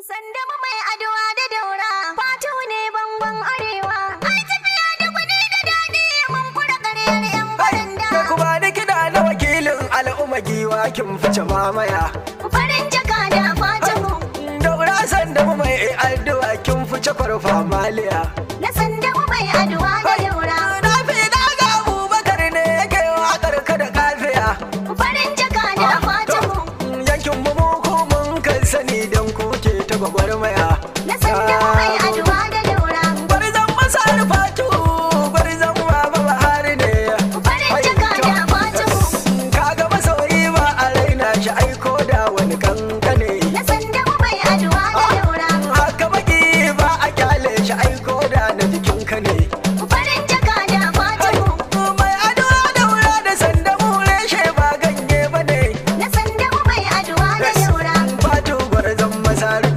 Sandama mai adowa da daura, fatu ne bangon arewa. Ai tafiya da gwani da daɗi, mun fura ƙaryar 'yan baranda. Kai kuma da kiɗa na wakilin al'umma giwa kin fice mamaya. Farin jaka da Fatimu. Daura Sandama mai addu'a kin fice kwarfa maliya. Na Sandama mai adowa da daura. Rafi na ga Abubakar ne yake waƙar ka da kafiya. Farin jaka da Fatimu. Yankin mu ko mun kan sani dan kuke ta gwagwarmaya.